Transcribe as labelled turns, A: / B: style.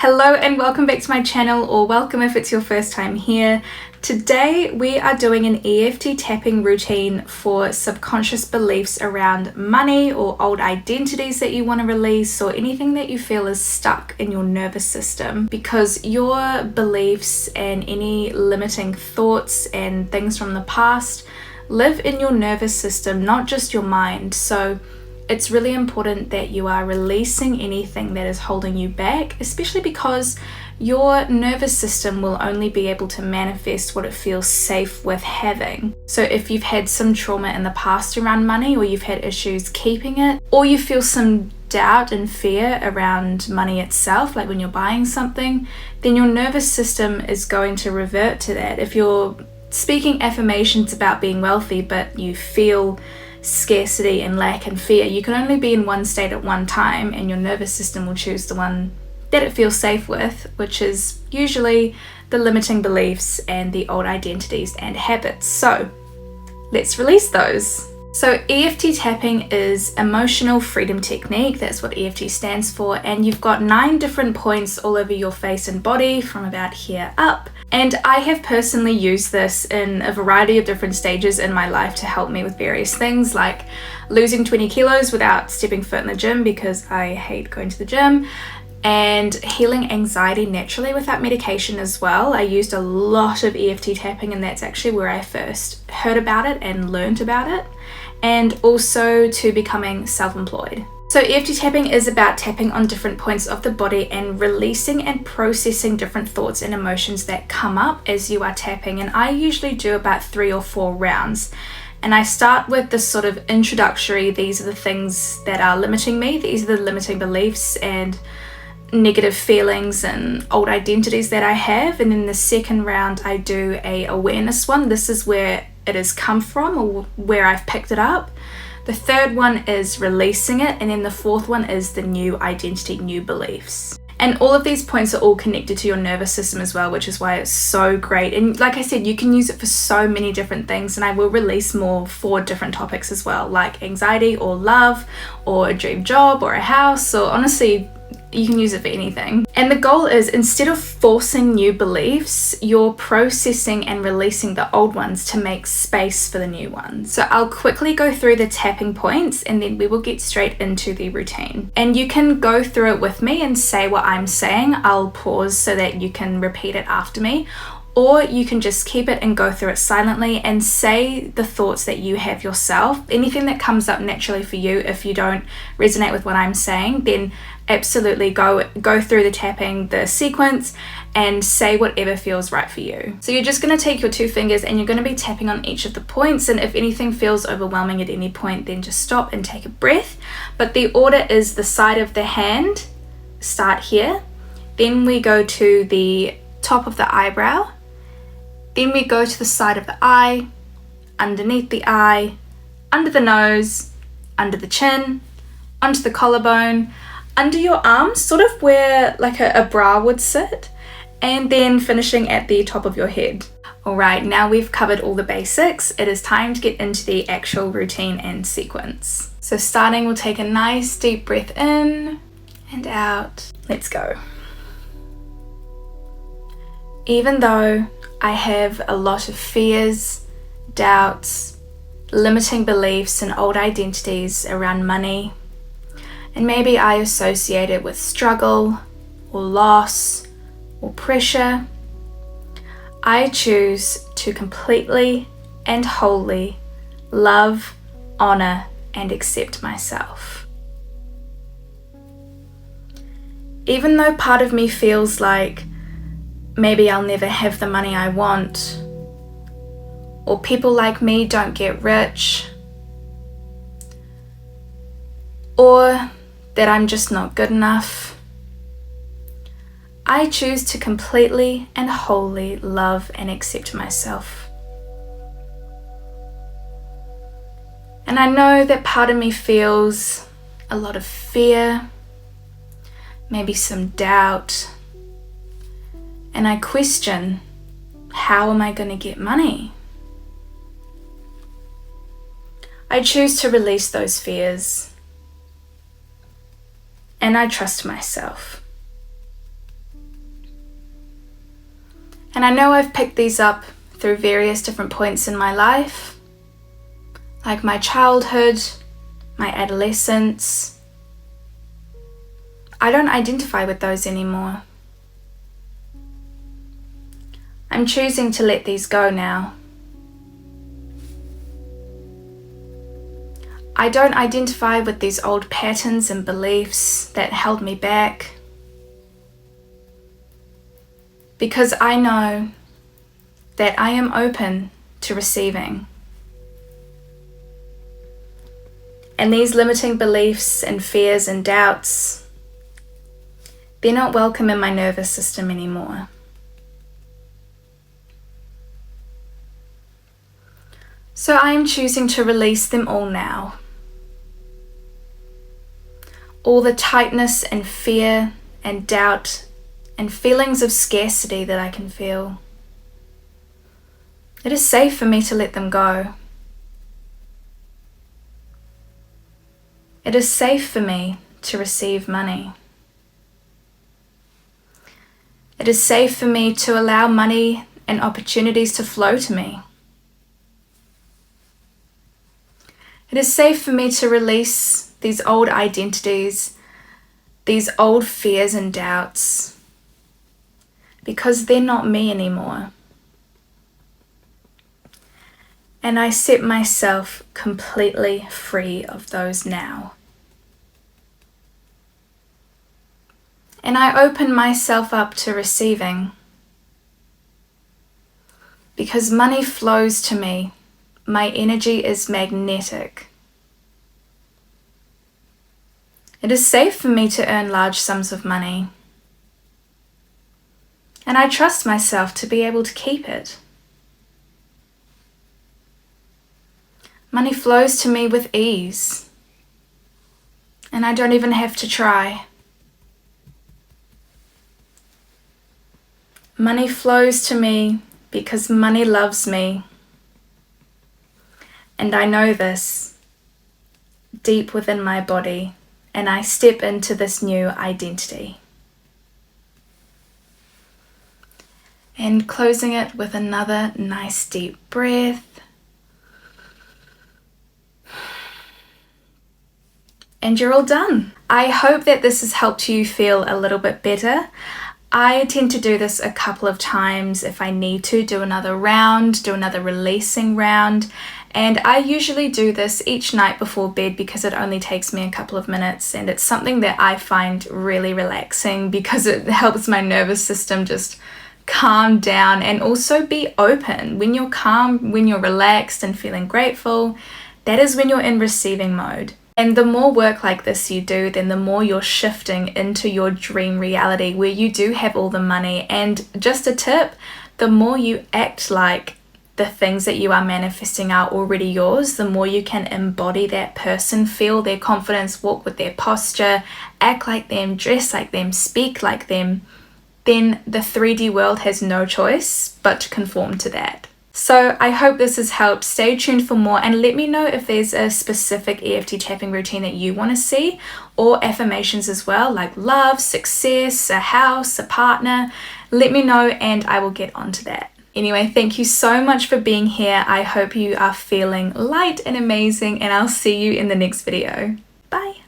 A: Hello and welcome back to my channel, or welcome if it's your first time here. Today we are doing an EFT tapping routine for subconscious beliefs around money or old identities that you want to release, or anything that you feel is stuck in your nervous system, because your beliefs and any limiting thoughts and things from the past live in your nervous system, not just your mind. So it's really important that you are releasing anything that is holding you back, especially because your nervous system will only be able to manifest what it feels safe with having. So if you've had some trauma in the past around money, or you've had issues keeping it, or you feel some doubt and fear around money itself, like when you're buying something, then your nervous system is going to revert to that. If you're speaking affirmations about being wealthy, but you feel scarcity and lack and fear, you can only be in one state at one time, and your nervous system will choose the one that it feels safe with, which is usually the limiting beliefs and the old identities and habits. So let's release those. So EFT tapping is emotional freedom technique. That's what EFT stands for. And you've got 9 different points all over your face and body from about here up. And I have personally used this in a variety of different stages in my life to help me with various things, like losing 20 kilos without stepping foot in the gym because I hate going to the gym, and healing anxiety naturally without medication as well. I used a lot of EFT tapping, and that's actually where I first heard about it and learned about it, and also to becoming self-employed. So EFT tapping is about tapping on different points of the body and releasing and processing different thoughts and emotions that come up as you are tapping. And I usually do about 3 or 4 rounds. And I start with this sort of introductory, these are the things that are limiting me, these are the limiting beliefs and negative feelings and old identities that I have. And then the second round I do a awareness one. This is where it has come from, or where I've picked it up. The third one is releasing it, and then the fourth one is the new identity, new beliefs. And all of these points are all connected to your nervous system as well, which is why it's so great. And like I said, you can use it for so many different things, and I will release more for different topics as well, like anxiety or love or a dream job or a house, or honestly, you can use it for anything. And the goal is, instead of forcing new beliefs, you're processing and releasing the old ones to make space for the new ones. So I'll quickly go through the tapping points, and then we will get straight into the routine. And you can go through it with me and say what I'm saying. I'll pause so that you can repeat it after me. Or you can just keep it and go through it silently and say the thoughts that you have yourself. Anything that comes up naturally for you. If you don't resonate with what I'm saying, then absolutely go through the tapping, the sequence, and say whatever feels right for you. So you're just going to take your 2 fingers and you're going to be tapping on each of the points. And if anything feels overwhelming at any point, then just stop and take a breath. But the order is the side of the hand, start here. Then we go to the top of the eyebrow. Then we go to the side of the eye, underneath the eye, under the nose, under the chin, onto the collarbone, under your arms, sort of where like a bra would sit, and then finishing at the top of your head. Alright, now we've covered all the basics. It is time to get into the actual routine and sequence. So starting, we'll take a nice deep breath in and out. Let's go. Even though I have a lot of fears, doubts, limiting beliefs and old identities around money, and maybe I associate it with struggle or loss or pressure, I choose to completely and wholly love, honor, and accept myself. Even though part of me feels like maybe I'll never have the money I want, or people like me don't get rich, or that I'm just not good enough, I choose to completely and wholly love and accept myself. And I know that part of me feels a lot of fear, maybe some doubt, and I question, how am I going to get money? I choose to release those fears, and I trust myself. And I know I've picked these up through various different points in my life, like my childhood, my adolescence. I don't identify with those anymore. I'm choosing to let these go now. I don't identify with these old patterns and beliefs that held me back, because I know that I am open to receiving. And these limiting beliefs and fears and doubts, they're not welcome in my nervous system anymore. So I am choosing to release them all now. All the tightness and fear and doubt and feelings of scarcity that I can feel. It is safe for me to let them go. It is safe for me to receive money. It is safe for me to allow money and opportunities to flow to me. It is safe for me to release these old identities, these old fears and doubts, because they're not me anymore. And I set myself completely free of those now. And I open myself up to receiving, because money flows to me. My energy is magnetic. It is safe for me to earn large sums of money. And I trust myself to be able to keep it. Money flows to me with ease. And I don't even have to try. Money flows to me because money loves me. And I know this deep within my body, and I step into this new identity. And closing it with another nice deep breath. And you're all done. I hope that this has helped you feel a little bit better. I tend to do this a couple of times if I need to, do another round, do another releasing round. And I usually do this each night before bed because it only takes me a couple of minutes, and it's something that I find really relaxing because it helps my nervous system just calm down and also be open. When you're calm, when you're relaxed and feeling grateful, that is when you're in receiving mode. And the more work like this you do, then the more you're shifting into your dream reality where you do have all the money. And just a tip, the more you act like the things that you are manifesting are already yours, the more you can embody that person, feel their confidence, walk with their posture, act like them, dress like them, speak like them, then the 3D world has no choice but to conform to that. So I hope this has helped. Stay tuned for more and let me know if there's a specific EFT tapping routine that you want to see, or affirmations as well, like love, success, a house, a partner. Let me know and I will get onto that. Anyway, thank you so much for being here. I hope you are feeling light and amazing, and I'll see you in the next video. Bye.